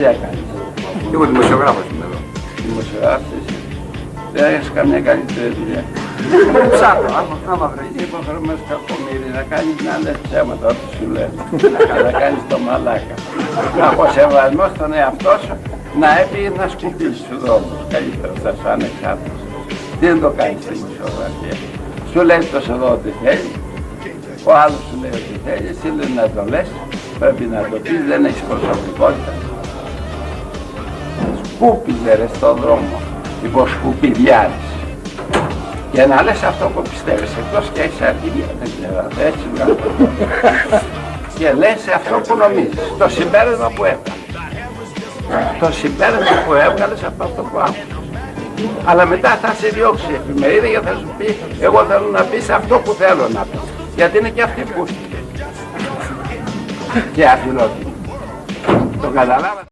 Τι έκανες? Εγώ δημοσιογράφος είμαι εδώ. Δημοσιογράφης. Δεν έχεις καμιά καλύτερη δουλειά. Ψάχνω, άμα βρει. Είσαι υποχρεωμένος κακομοίρη να κάνεις να λες ψέματα ό,τι σου λένε. Να κάνεις το μαλάκα. Από σεβασμό στον εαυτό σου να έπιες να σκουπίσεις τους δρόμους. Καλύτερα θα σου ανεξάρτητος. Δεν το κάνεις στη δημοσιογραφία. Σου λέει το εδώ ό,τι θέλει. Ο άλλος σου λέει ό,τι θέλει. Εσύ λέει να το λες. Πρέπει να το πεις. Δεν έχεις προσωπικότητα. Σκούπιζε ρε στον δρόμο. Υποσκουπιδιάρης. Για να λες αυτό που πιστεύεις, εκτός και έχεις αρχίδια, δεν ξέρω, έτσι βγάλω. Και λες αυτό που νομίζεις, το συμπέρασμα που έβγαλες. Το συμπέρασμα που έβγαλες από αυτό που άκουσες. Αλλά μετά θα σε διώξει η εφημερίδα και θα σου πει, εγώ θέλω να πεις αυτό που θέλω να πεις. Γιατί είναι και αυτή που και αφιλότιμη. Το καταλάβατε?